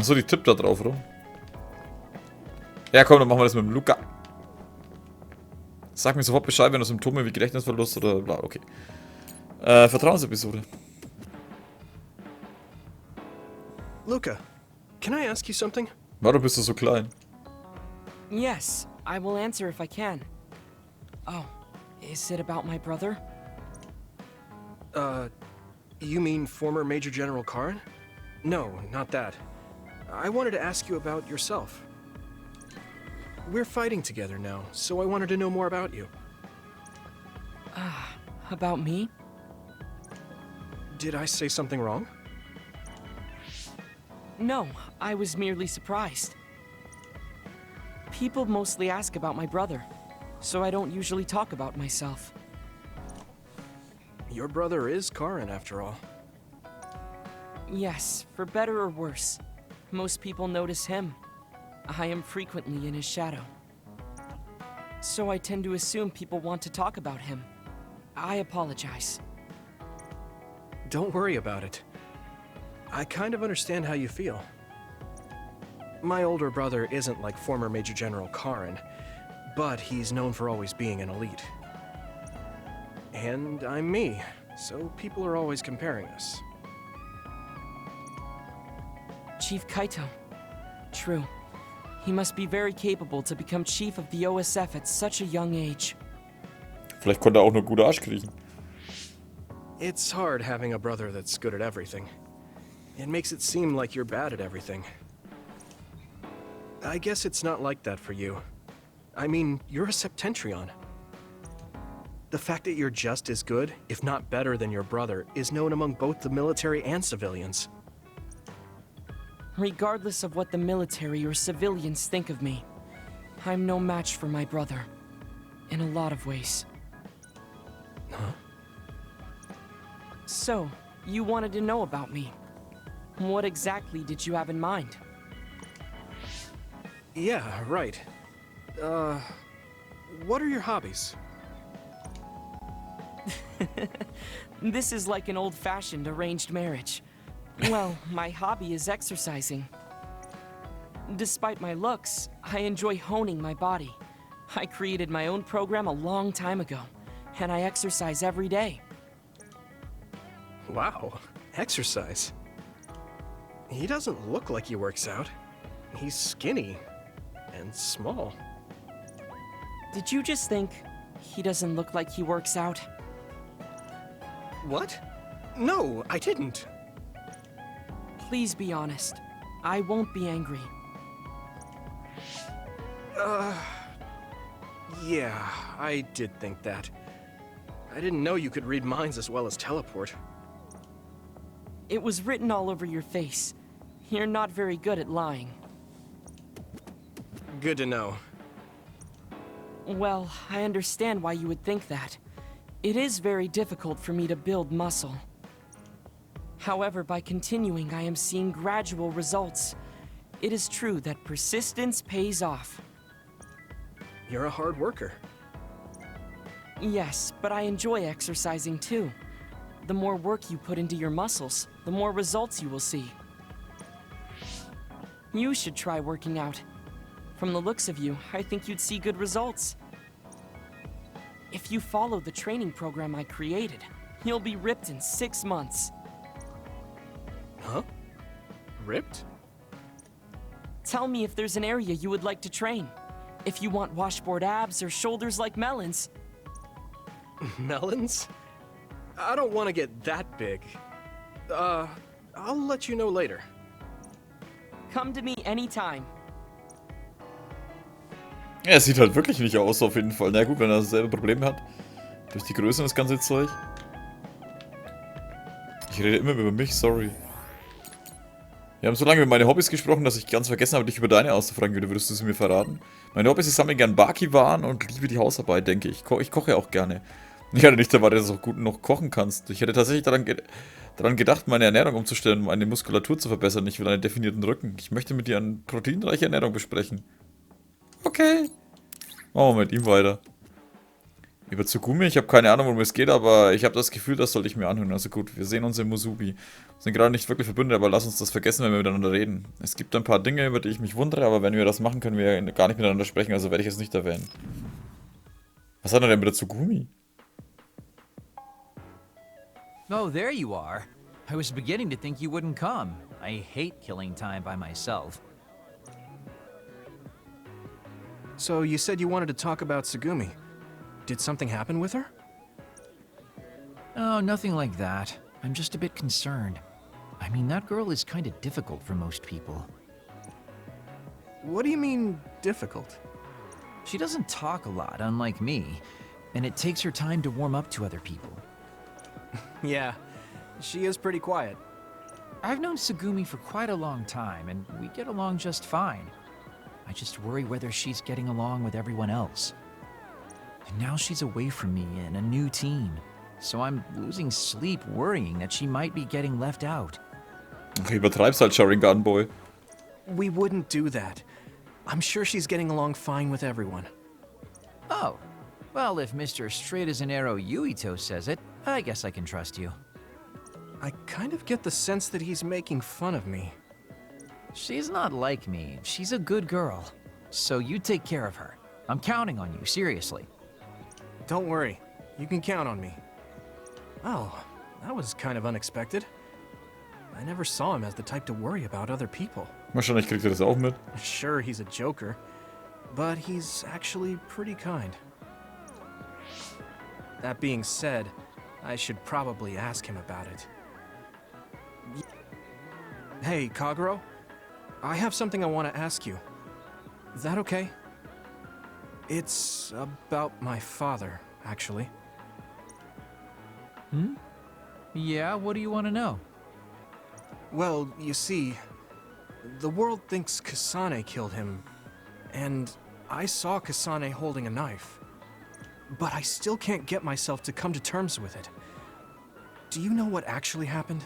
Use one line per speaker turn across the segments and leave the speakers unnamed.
Achso, die tippt da drauf rum. Ja, komm, dann machen wir das mit dem Luca. Sag mir sofort Bescheid, wenn du Symptome wie Gedächtnisverlust oder bla, okay. Vertrauensepisode.
Luca, can I ask you something?
Warum bist du so klein?
Yes, I will answer if I can. Oh, is it about my brother?
You mean former Major General Karen? No, not that. I wanted to ask you about yourself. We're fighting together now, so I wanted to know more about you.
About me?
Did I say something wrong?
No, I was merely surprised. People mostly ask about my brother, so I don't usually talk about myself.
Your brother is Karen, after all.
Yes, for better or worse. Most people notice him. I am frequently in his shadow. So I tend to assume people want to talk about him. I apologize.
Don't worry about it. I kind of understand how you feel. My older brother isn't like former Major General Karen, but he's known for always being an elite. And I'm me, so people are always comparing us.
Chief Kaito. True. He must be very capable to become chief of the OSF at such a young age.
Vielleicht konnte er auch nur gut Arsch kriechen.
It's hard having a brother that's good at everything. It makes it seem like you're bad at everything. I guess it's not like that for you. I mean, you're a Septentrion. The fact that you're just as good, if not better than your brother, is known among both the military and civilians.
Regardless of what the military or civilians think of me, I'm no match for my brother. In a lot of ways.
Huh?
So, you wanted to know about me. What exactly did you have in mind?
Yeah, right. What are your hobbies?
This is like an old-fashioned arranged marriage. Well, my hobby is exercising. Despite my looks, I enjoy honing my body. I created my own program a long time ago, and I exercise every day.
Wow, exercise. He doesn't look like he works out. He's skinny and small.
Did you just think he doesn't look like he works out?
What? No, I didn't.
Please be honest. I won't be angry.
Yeah, I did think that. I didn't know you could read minds as well as teleport.
It was written all over your face. You're not very good at lying.
Good to know.
Well, I understand why you would think that. It is very difficult for me to build muscle. However, by continuing, I am seeing gradual results. It is true that persistence pays off.
You're a hard worker.
Yes, but I enjoy exercising too. The more work you put into your muscles, the more results you will see. You should try working out. From the looks of you, I think you'd see good results. If you follow the training program I created, you'll be ripped in 6 months.
Huh? Ripped?
Tell me if there's an area you would like to train. If you want washboard abs or shoulders like melons.
Melons? I don't want to get that big. I'll let you know later.
Come to me anytime.
Ja, er sieht halt wirklich nicht aus, auf jeden Fall. Na gut, wenn er dasselbe Problem hat. Durch die Größe und das ganze Zeug. Ich rede immer über mich, sorry. Wir haben so lange über meine Hobbys gesprochen, dass ich ganz vergessen habe, dich über deine auszufragen. Würdest du sie mir verraten? Meine Hobbys, ich sammle gern Baki-Waren und liebe die Hausarbeit, denke ich. Ich koche auch gerne. Ich hatte nicht erwartet, dass du auch gut noch kochen kannst. Ich hätte tatsächlich daran gedacht, meine Ernährung umzustellen, um meine Muskulatur zu verbessern. Ich will einen definierten Rücken. Ich möchte mit dir eine proteinreiche Ernährung besprechen. Okay. Machen wir mit ihm weiter. Über Tsugumi? Ich habe keine Ahnung, worum es geht, aber ich habe das Gefühl, das sollte ich mir anhören. Also gut, wir sehen uns in Musubi. Sind gerade nicht wirklich verbündet, aber lass uns das vergessen, wenn wir miteinander reden. Es gibt ein paar Dinge, über die ich mich wundere, aber wenn wir das machen, können wir gar nicht miteinander sprechen, also werde ich es nicht erwähnen. Was hat er denn mit der Tsugumi?
Oh, there you are. I was beginning to think you wouldn't come. I hate killing time by myself.
So you said you wanted to talk about Tsugumi. Did something happen with her?
Oh, nothing like that. I'm just a bit concerned. I mean, that girl is kind of difficult for most people.
What do you mean, difficult?
She doesn't talk a lot, unlike me, and it takes her time to warm up to other people.
Yeah, she is pretty quiet.
I've known Tsugumi for quite a long time, and we get along just fine. I just worry whether she's getting along with everyone else. And now she's away from me in a new team, so I'm losing sleep worrying that she might be getting left out.
Ach, übertreib's halt, Sharingan Boy.
We wouldn't do that. I'm sure she's getting along fine with everyone.
Oh, well, if Mr. Straight as an Arrow Yuito says it, I guess I can trust you.
I kind of get the sense that he's making fun of me.
She's not like me. She's a good girl. So you take care of her. I'm counting on you, seriously.
Don't worry, you can count on me. Oh, that was kind of unexpected. I never saw him as the type to worry about other people.
Wahrscheinlich kriegt er das auch mit.
Sure, he's a joker, but he's actually pretty kind. That being said, I should probably ask him about it. Hey, Kagero, I have something I want to ask you. Is that okay? It's about my father, actually.
Hmm? Yeah, what do you want to know?
Well, you see, the world thinks Kasane killed him, and I saw Kasane holding a knife. But I still can't get myself to come to terms with it. Do you know what actually happened?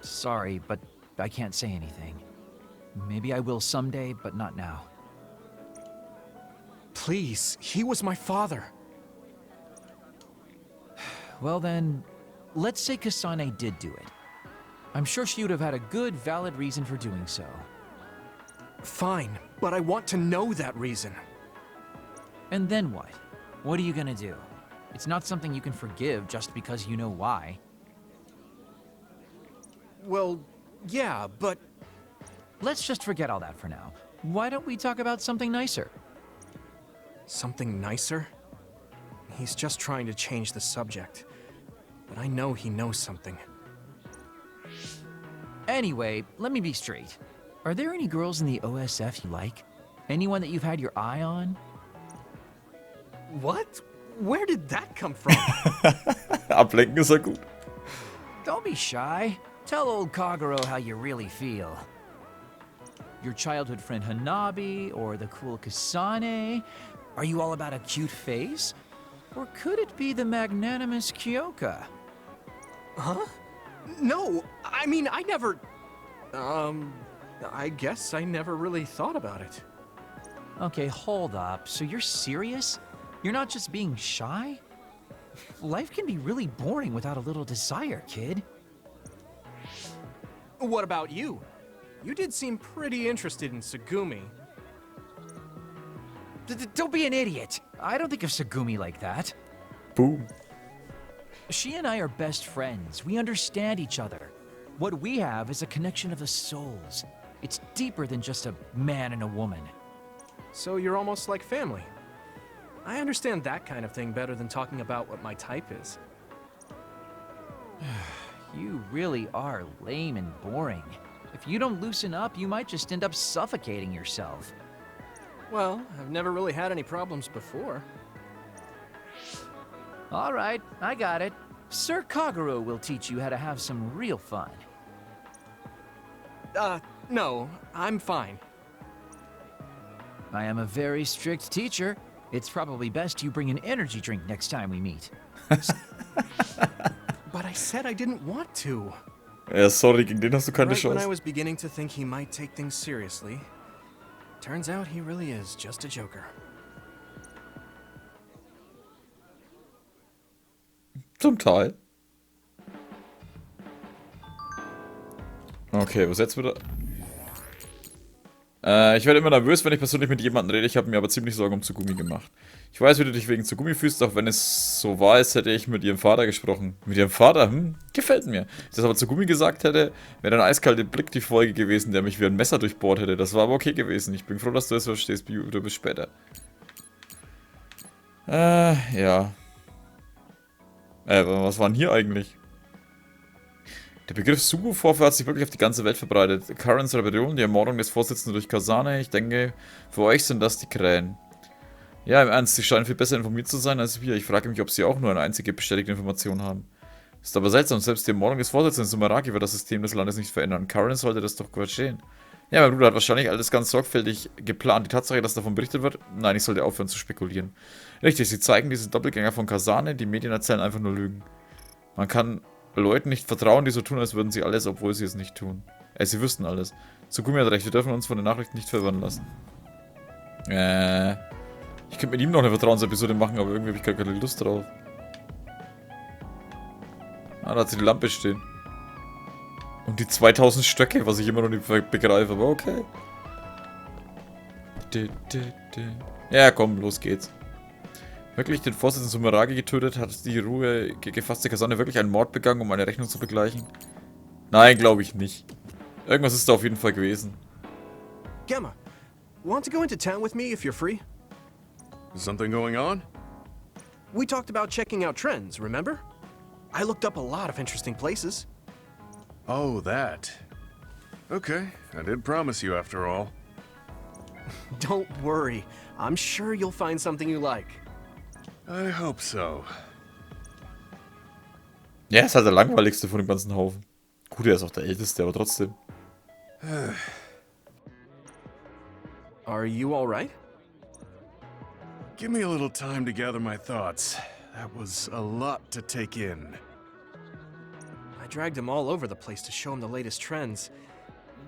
Sorry, but I can't say anything. Maybe I will someday, but not now.
Please, he was my father.
Well then, let's say Kasane did do it. I'm sure she would have had a good, valid reason for doing so.
Fine, but I want to know that reason.
And then what? What are you gonna do? It's not something you can forgive just because you know why.
Well, yeah, but...
Let's just forget all that for now. Why don't we talk about something nicer?
Something nicer? He's just trying to change the subject. But I know he knows something.
Anyway, let me be straight. Are there any girls in the OSF you like? Anyone that you've had your eye on?
What? Where did that come from?
Ablenken ist ja gut.
Don't be shy. Tell old Kagero how you really feel. Your childhood friend Hanabi, or the cool Kasane? Are you all about a cute face? Or could it be the magnanimous Kyoka?
Huh? No, I mean, I never... I guess I never really thought about it.
Okay, hold up. So you're serious? You're not just being shy? Life can be really boring without a little desire, kid.
What about you? You did seem pretty interested in Tsugumi.
Don't be an idiot. I don't think of Tsugumi like that.
Boom.
She and I are best friends. We understand each other. What we have is a connection of the souls. It's deeper than just a man and a woman.
So you're almost like family. I understand that kind of thing better than talking about what my type is.
You really are lame and boring. If you don't loosen up, you might just end up suffocating yourself.
Well, I've never really had any problems before.
All right, I got it. Sir Kagero will teach you how to have some real fun.
No, I'm fine.
I am a very strict teacher. It's probably best you bring an energy drink next time we meet.
But I said I didn't want to.
Ja, sorry, gegen den hast du keine
Right when I
Chance.
was beginning to think he might take things seriously, turns out he really is just a joker.
Zum Teil. Okay, was jetzt wieder? Ich werde immer nervös, wenn ich persönlich mit jemandem rede. Ich habe mir aber ziemlich Sorgen um Tsugumi gemacht. Ich weiß, wie du dich wegen Tsugumi fühlst, auch wenn es so war, als hätte ich mit ihrem Vater gesprochen. Mit ihrem Vater? Gefällt mir. Wenn ich das aber Tsugumi gesagt hätte, wäre ein eiskalte Blick die Folge gewesen, der mich wie ein Messer durchbohrt hätte. Das war aber okay gewesen. Ich bin froh, dass du es verstehst, du bist später. Ja. Was war denn hier eigentlich? Der Begriff Sugu-Vorfall hat sich wirklich auf die ganze Welt verbreitet. Karens Rebellion, die Ermordung des Vorsitzenden durch Kasane. Ich denke, für euch sind das die Krähen. Ja, im Ernst, sie scheinen viel besser informiert zu sein als wir. Ich frage mich, ob sie auch nur eine einzige bestätigte Information haben. Ist aber seltsam, selbst die Ermordung des Vorsitzenden Sumeragi wird das System des Landes nicht verändern. Karen sollte das doch verstehen. Ja, mein Bruder hat wahrscheinlich alles ganz sorgfältig geplant. Die Tatsache, dass davon berichtet wird, nein, ich sollte aufhören zu spekulieren. Richtig, sie zeigen diese Doppelgänger von Kasane, die Medien erzählen einfach nur Lügen. Man kann Leuten nicht vertrauen, die so tun, als würden sie alles, obwohl sie es nicht tun. Sie wüssten alles. Tsugumi hat recht, wir dürfen uns von den Nachrichten nicht verwirren lassen. Ich könnte mit ihm noch eine Vertrauensepisode machen, aber irgendwie habe ich gar keine Lust drauf. Ah, da hat sie die Lampe stehen. Und die 2000 Stöcke, was ich immer noch nicht begreife, aber okay. Ja, komm, los geht's. Wirklich den Vorsitzenden Sumeragi getötet? Hat die Ruhe gefasste Kasane wirklich einen Mord begangen, um eine Rechnung zu begleichen? Nein, glaube ich nicht. Irgendwas ist da auf jeden Fall gewesen.
Gemma, want to go into town with me if you're free?
Is something going on?
We talked about checking out trends, remember? I looked up a lot of interesting places.
Oh, that. Okay, I did promise you after all.
Don't worry, I'm sure you'll find something you like.
I hope so.
Ja, ist halt der langweiligste von dem ganzen Haufen. Gut, er ist auch der älteste, aber trotzdem.
Are you alright?
Give me a little time to gather my thoughts. That was a lot to take in.
I dragged him all over the place to show him the latest trends,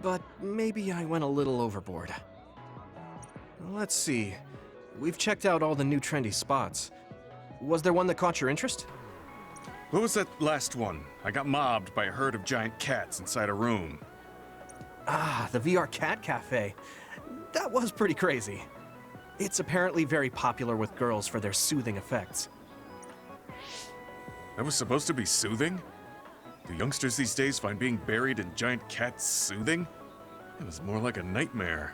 but maybe I went a little overboard. Let's see. We've checked out all the new trendy spots. Was there one that caught your interest?
What was that last one? I got mobbed by a herd of giant cats inside a room.
Ah, the VR Cat Cafe. That was pretty crazy. It's apparently very popular with girls for their soothing effects.
That was supposed to be soothing? Do youngsters these days find being buried in giant cats soothing? It was more like a nightmare.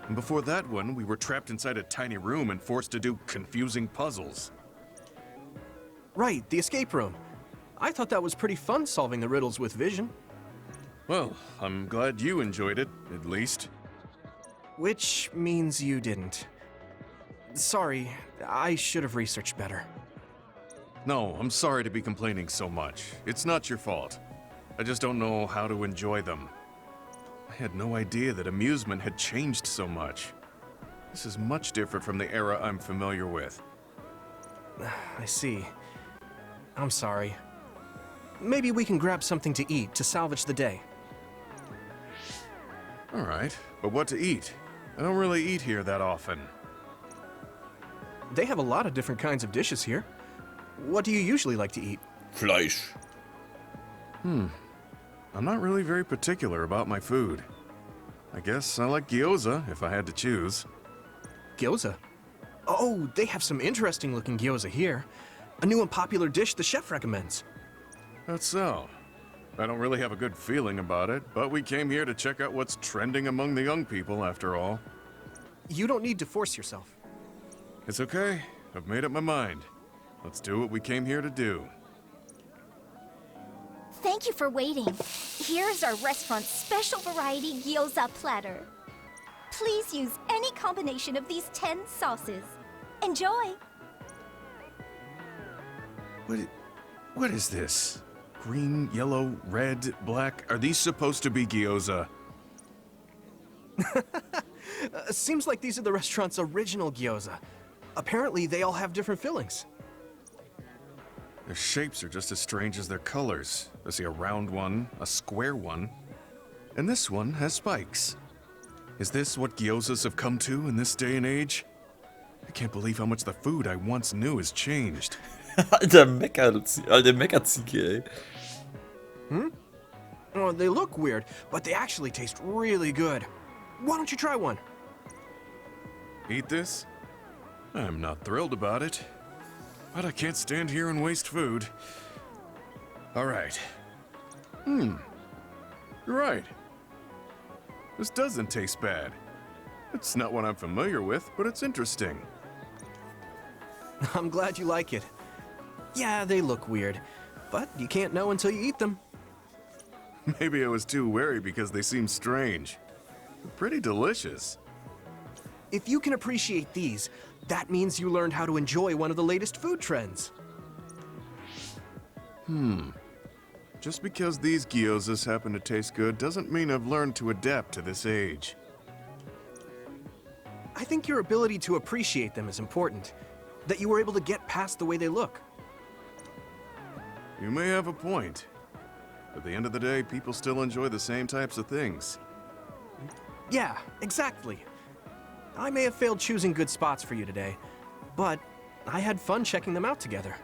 And before that one, we were trapped inside a tiny room and forced to do confusing puzzles.
Right, the escape room. I thought that was pretty fun solving the riddles with vision.
Well, I'm glad you enjoyed it, at least.
Which means you didn't. Sorry, I should have researched better.
No, I'm sorry to be complaining so much. It's not your fault. I just don't know how to enjoy them. I had no idea that amusement had changed so much. This is much different from the era I'm familiar with.
I see. I'm sorry. Maybe we can grab something to eat to salvage the day.
All right, but what to eat? I don't really eat here that often.
They have a lot of different kinds of dishes here. What do you usually like to eat?
Fleisch.
I'm not really very particular about my food. I guess I like gyoza if I had to choose.
Gyoza? Oh, they have some interesting looking gyoza here. A new and popular dish the chef recommends.
That's so. I don't really have a good feeling about it, but we came here to check out what's trending among the young people after all.
You don't need to force yourself.
It's okay. I've made up my mind. Let's do what we came here to do.
Thank you for waiting. Here's our restaurant's special variety gyoza platter. Please use any combination of these 10 sauces. Enjoy!
What is this? Green, yellow, red, black? Are these supposed to be gyoza?
Seems like these are the restaurant's original gyoza. Apparently, they all have different fillings.
Their shapes are just as strange as their colors. I see a round one, a square one, and this one has spikes. Is this what gyozas have come to in this day and age? I can't believe how much the food I once knew has changed.
Alter Meckerziege, ey.
Oh, they look weird, but they actually taste really good. Why don't you try one?
Eat this? I'm not thrilled about it, but I can't stand here and waste food. Alright. You're right. This doesn't taste bad. It's not what I'm familiar with, but it's interesting.
I'm glad you like it. Yeah, they look weird, but you can't know until you eat them.
Maybe I was too wary because they seem strange. They're pretty delicious.
If you can appreciate these, that means you learned how to enjoy one of the latest food trends.
Just because these gyozas happen to taste good doesn't mean I've learned to adapt to this age.
I think your ability to appreciate them is important. That you were able to get past the way they look.
You may have a point. At the end of the day, people still enjoy the same types of things.
Yeah, exactly. I may have failed choosing good spots for you today, but I had fun checking them out together.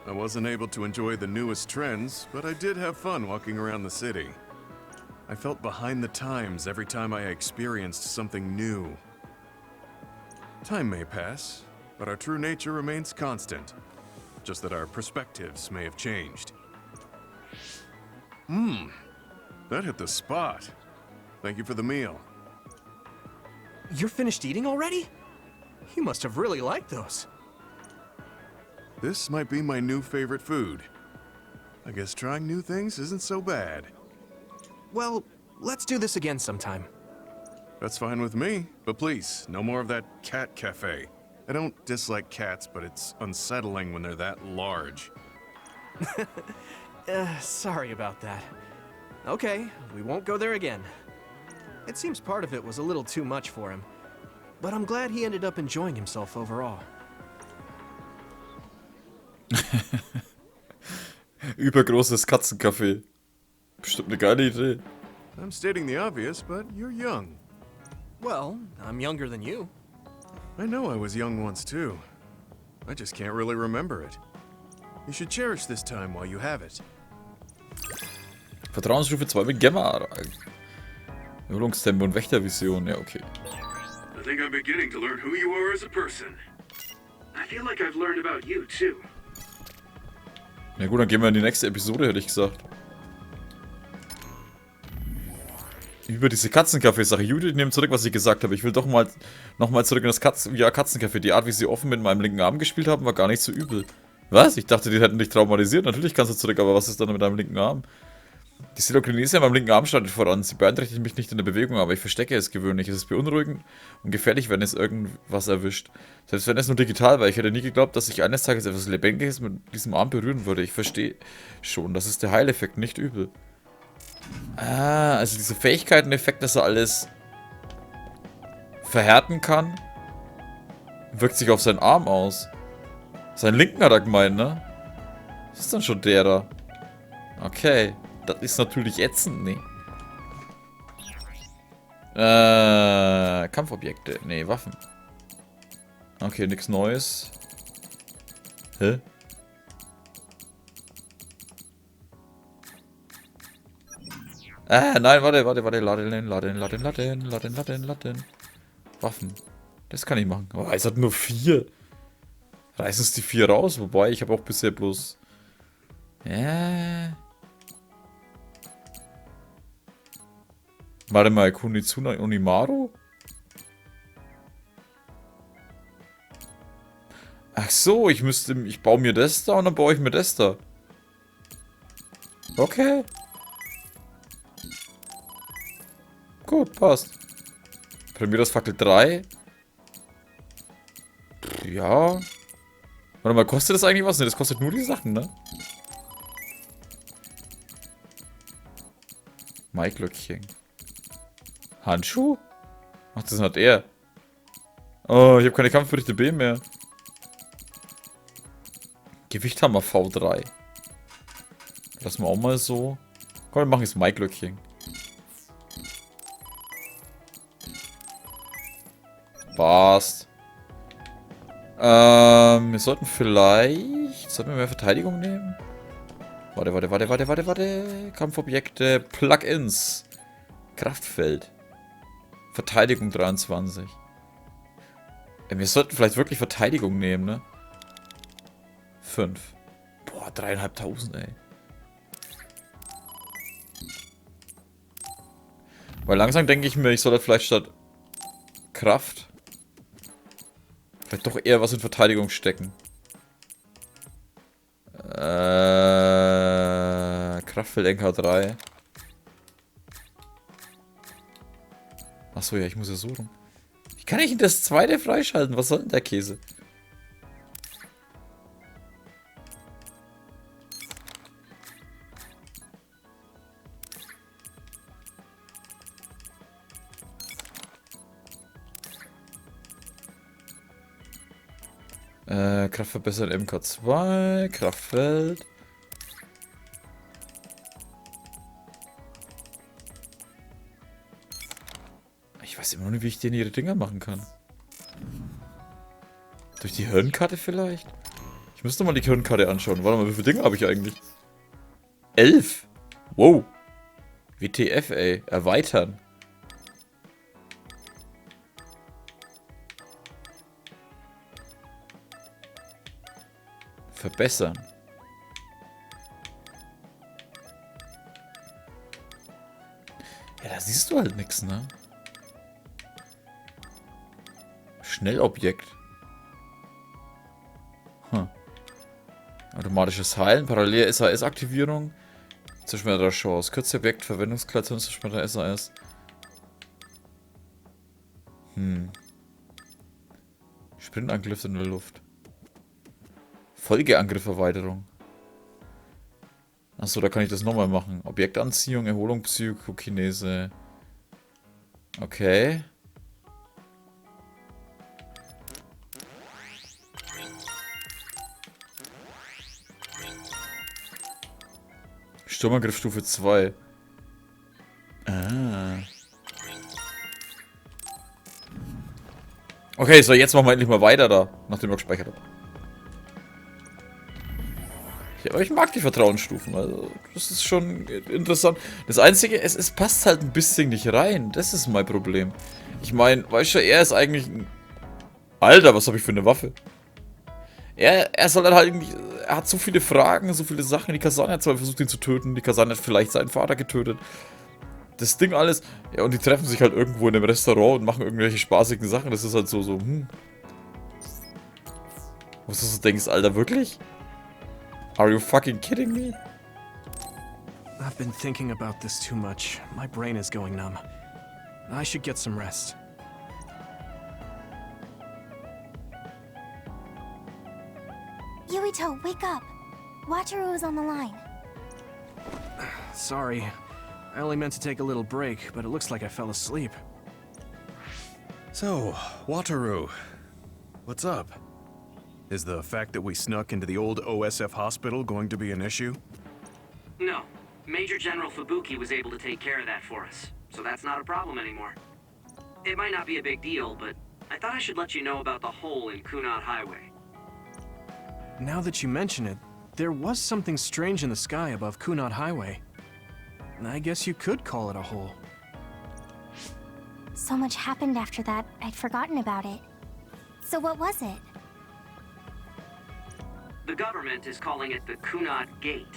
I wasn't able to enjoy the newest trends, but I did have fun walking around the city. I felt behind the times every time I experienced something new. Time may pass, but our true nature remains constant. Just that our perspectives may have changed. That hit the spot. Thank you for the meal.
You're finished eating already? You must have really liked those.
This might be my new favorite food. I guess trying new things isn't so bad.
Well, let's do this again sometime.
That's fine with me, but please, no more of that cat cafe. I don't dislike cats, but it's unsettling when they're that large.
Sorry about that. Okay, we won't go there again. It seems part of it was a little too much for him, but I'm glad he ended up enjoying himself overall.
Übergroßes Katzencafé. Bestimmt eine geile Idee.
I'm stating the obvious, but you're young.
Well, I'm younger than you.
I know I was young once too. I just can't really remember it. You should cherish this time while you have it.
Vertrauensstufe 2 mit Gemma. Übungstempo und Wächtervision. Ja, okay.
I think I'm beginning to learn who you are as a person. I feel like I've learned about you too.
Na gut, dann gehen wir in die nächste Episode, hätte ich gesagt. Über diese Katzencafé-Sache. Judith, ich nehme zurück, was ich gesagt habe. Ich will doch mal nochmal zurück in das Katzencafé. Die Art, wie sie offen mit meinem linken Arm gespielt haben, war gar nicht so übel. Was? Ich dachte, die hätten dich traumatisiert. Natürlich kannst du zurück, aber was ist dann mit deinem linken Arm? Die Selokinesie an meinem linken Arm startet voran. Sie beeinträchtigt mich nicht in der Bewegung, aber ich verstecke es gewöhnlich. Es ist beunruhigend und gefährlich, wenn es irgendwas erwischt. Selbst wenn es nur digital war. Ich hätte nie geglaubt, dass ich eines Tages etwas Lebendiges mit diesem Arm berühren würde. Ich verstehe schon. Das ist der Heileffekt, nicht übel. Ah, also diese Fähigkeiten-Effekt, dass er alles verhärten kann, wirkt sich auf seinen Arm aus. Seinen linken hat er gemeint, ne? Das ist dann schon der da. Okay. Das ist natürlich ätzend, ne? Kampfobjekte. Ne, Waffen. Okay, nichts Neues. Hä? Nein, warte. Laden. Waffen. Das kann ich machen. Oh, es hat nur 4. Reißen es die 4 raus? Wobei, ich habe auch bisher bloß... Ja... Warte mal, Kunitsuna Unimaru? Ach so, ich baue mir das da und dann baue ich mir das da. Okay. Gut, passt. Premieras Fackel 3. Ja. Warte mal, kostet das eigentlich was? Ne, das kostet nur die Sachen, ne? Maiglöckchen. Handschuh? Ach, das hat er. Oh, ich habe keine Kampfberichte B mehr. Gewichthammer V3. Lassen wir auch mal so. Komm, wir machen jetzt Maiglöckchen. Passt. Wir sollten vielleicht... Sollten wir mehr Verteidigung nehmen? Warte. Kampfobjekte, Plugins. Kraftfeld. Verteidigung 23. Wir sollten vielleicht wirklich Verteidigung nehmen, ne? 5. Boah, 3.500, ey. Weil langsam denke ich mir, ich soll vielleicht statt Kraft vielleicht doch eher was in Verteidigung stecken. Kraftfeld NK3. Achso, ja, ich muss ja so rum. Ich kann nicht das zweite freischalten. Was soll denn der Käse? Kraft verbessern MK2, Kraftfeld. Ich weiß immer noch nicht, wie ich denen ihre Dinger machen kann. Durch die Hirnkarte vielleicht? Ich müsste mal die Hirnkarte anschauen. Warte mal, wie viele Dinge habe ich eigentlich? 11! Wow! WTF, ey. Erweitern. Verbessern. Ja, da siehst du halt nichts, ne? Schnellobjekt. Automatisches Heilen, parallele SAS-Aktivierung. Zerschmetterer Chance. Kürzobjekt, Verwendungsklation, zerschmetterer SAS. Sprintangriff in der Luft. Folgeangriff-Erweiterung. Achso, da kann ich das nochmal machen. Objektanziehung, Erholung, Psychokinese. Okay. Sturmangriff Stufe 2. Okay, so jetzt machen wir endlich mal weiter da, nachdem wir gespeichert haben. Ja, aber ich mag die Vertrauensstufen, also das ist schon interessant. Das Einzige, es passt halt ein bisschen nicht rein, das ist mein Problem. Ich meine, weißt du, er ist eigentlich ein... Alter, was habe ich für eine Waffe? Er soll halt irgendwie... Er hat so viele Fragen, so viele Sachen. Die Kasane hat zwar versucht, ihn zu töten. Die Kasane hat vielleicht seinen Vater getötet. Das Ding alles. Ja, und die treffen sich halt irgendwo in einem Restaurant und machen irgendwelche spaßigen Sachen. Das ist halt so, Was du so denkst, Alter, wirklich? Are you fucking kidding me?
I've been thinking about this too much. My brain is going numb. I should get some rest.
Yuito, wake up. Wataru is on the line.
Sorry. I only meant to take a little break, but it looks like I fell asleep.
So, Wataru, what's up? Is the fact that we snuck into the old OSF hospital going to be an issue?
No. Major General Fubuki was able to take care of that for us, so that's not a problem anymore. It might not be a big deal, but I thought I should let you know about the hole in Kunad Highway.
Now that you mention it, there was something strange in the sky above Kunad Highway. I guess you could call it a hole.
So much happened after that, I'd forgotten about it. So what was it?
The government is calling it the Kunad Gate.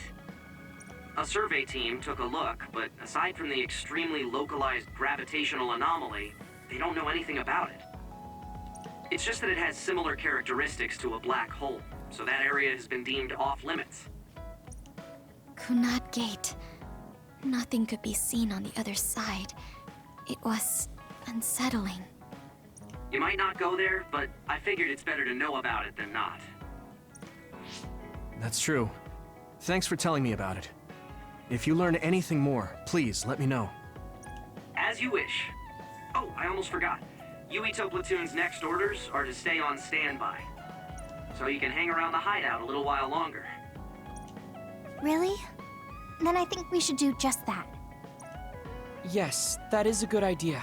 A survey team took a look, but aside from the extremely localized gravitational anomaly, they don't know anything about it. It's just that it has similar characteristics to a black hole, so that area has been deemed off-limits.
Kunad Gate. Nothing could be seen on the other side. It was unsettling.
You might not go there, but I figured it's better to know about it than not.
That's true. Thanks for telling me about it. If you learn anything more, please let me know.
As you wish. Oh, I almost forgot. Yuito Platoon's next orders are to stay on standby. So you can hang around the hideout a little while longer.
Really? Then I think we should do just that.
Yes, that is a good idea.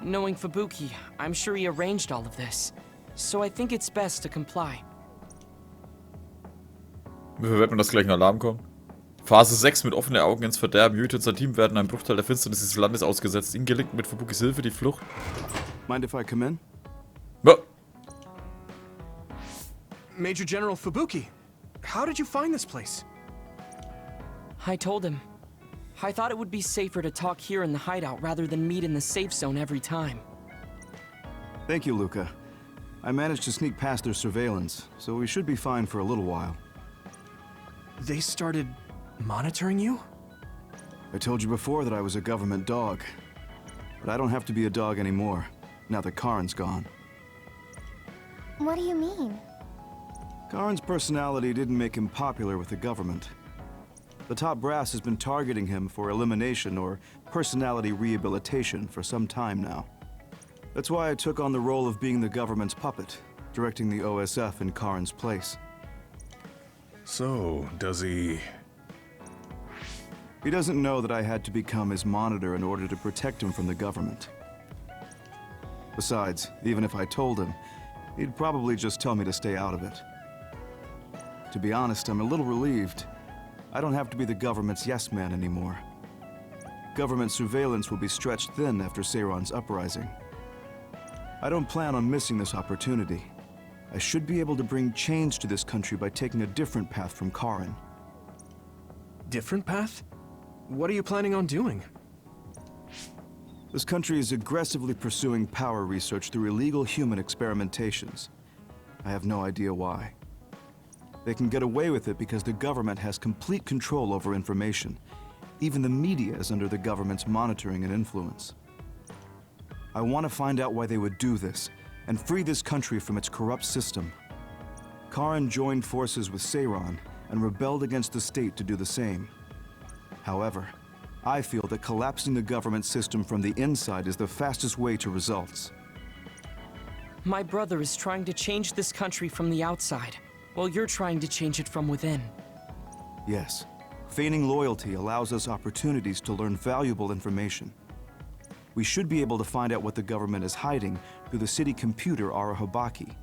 Knowing Fubuki, I'm sure he arranged all of this. So I think it's best to comply.
Wie viel wird man das gleich ein Alarm kommen? Phase 6 mit offenen Augen ins Verderben. Yuito und sein Team werden einem Bruchteil der Finsternis des Landes ausgesetzt. Ihnen gelingt mit Fubukis Hilfe die Flucht.
Mind if I come in?
Ja.
Major General Fubuki, how did you find this place?
I told him. I thought it would be safer to talk here in the hideout rather than meet in the safe zone every time.
Thank you, Luca. I managed to sneak past their surveillance, so we should be fine for a little while.
They started monitoring you?
I told you before that I was a government dog. But I don't have to be a dog anymore, now that Karin's gone.
What do you mean?
Karin's personality didn't make him popular with the government. The top brass has been targeting him for elimination or personality rehabilitation for some time now. That's why I took on the role of being the government's puppet, directing the OSF in Karin's place.
So, does he...
He doesn't know that I had to become his monitor in order to protect him from the government. Besides, even if I told him, he'd probably just tell me to stay out of it. To be honest, I'm a little relieved. I don't have to be the government's yes man anymore. Government surveillance will be stretched thin after Seiron's uprising. I don't plan on missing this opportunity. I should be able to bring change to this country by taking a different path from Karin.
Different path? What are you planning on doing?
This country is aggressively pursuing power research through illegal human experimentations. I have no idea why. They can get away with it because the government has complete control over information. Even the media is under the government's monitoring and influence. I want to find out why they would do this, and free this country from its corrupt system. Karin joined forces with Seiron and rebelled against the state to do the same. However, I feel that collapsing the government system from the inside is the fastest way to results.
My brother is trying to change this country from the outside, while you're trying to change it from within.
Yes, feigning loyalty allows us opportunities to learn valuable information. We should be able to find out what the government is hiding through the city computer Arahobaki.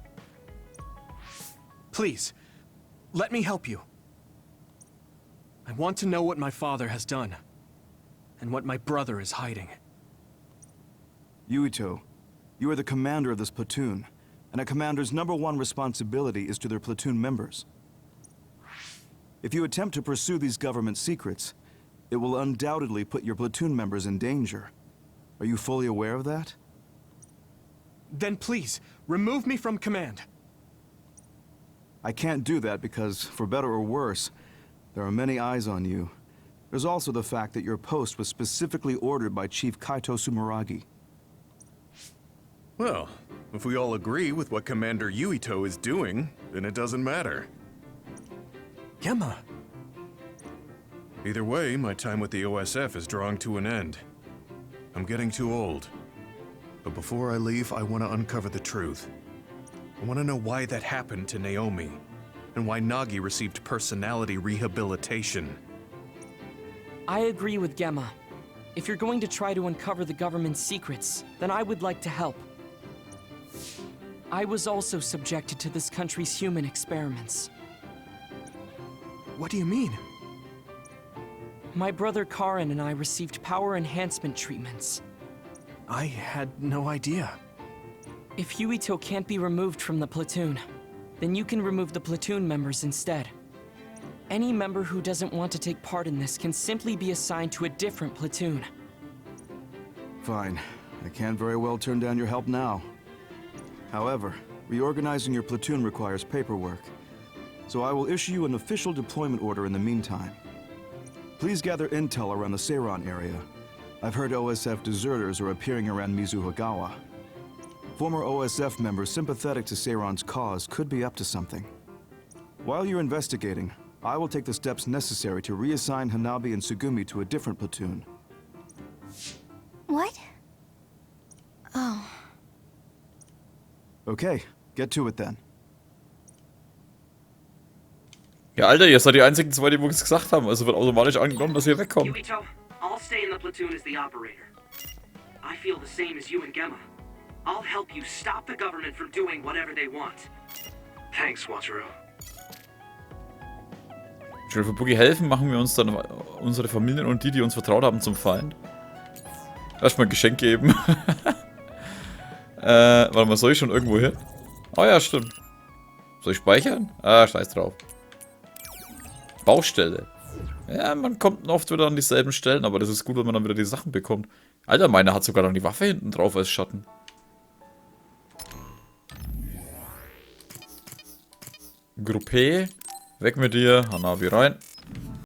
Please, let me help you. I want to know what my father has done, and what my brother is hiding.
Yuito, you are the commander of this platoon, and a commander's #1 responsibility is to their platoon members. If you attempt to pursue these government secrets, it will undoubtedly put your platoon members in danger. Are you fully aware of that?
Then please, remove me from command.
I can't do that because, for better or worse, there are many eyes on you. There's also the fact that your post was specifically ordered by Chief Kaito Sumeragi.
Well, if we all agree with what Commander Yuito is doing, then it doesn't matter.
Gemma.
Either way, my time with the OSF is drawing to an end. I'm getting too old. But before I leave, I want to uncover the truth. I want to know why that happened to Naomi, and why Nagi received personality rehabilitation.
I agree with Gemma. If you're going to try to uncover the government's secrets, then I would like to help. I was also subjected to this country's human experiments.
What do you mean?
My brother Karin and I received power enhancement treatments.
I had no idea.
If Yuito can't be removed from the platoon, then you can remove the platoon members instead. Any member who doesn't want to take part in this can simply be assigned to a different platoon.
Fine. I can't very well turn down your help now. However, reorganizing your platoon requires paperwork, so I will issue you an official deployment order in the meantime. Please gather intel around the Seiron area. I've heard OSF deserters are appearing around Mizuhagawa. Former OSF members sympathetic to Seiron's cause could be up to something. While you're investigating, I will take the steps necessary to reassign Hanabi and Tsugumi to a different platoon.
What? Oh.
Okay, get to it then.
Ja, Alter, ihr seid die einzigen zwei, die es gesagt haben. Also wird automatisch angenommen, dass ihr wegkommt.
Yuito, I'll stay in the platoon as the operator. I feel the same as you and Gemma. I'll help you stop the government from doing whatever they want.
Thanks, Wataru.
Wenn wir für Boogie helfen, machen wir uns dann unsere Familien und die uns vertraut haben, zum Feind. Erstmal ein Geschenk geben. Warte mal, soll ich schon irgendwo hin? Oh ja, stimmt. Soll ich speichern? Ah, scheiß drauf. Baustelle. Ja, man kommt oft wieder an dieselben Stellen, aber das ist gut, wenn man dann wieder die Sachen bekommt. Alter, meine hat sogar noch die Waffe hinten drauf als Schatten. Gruppe. Weg mit dir. Hanabi rein.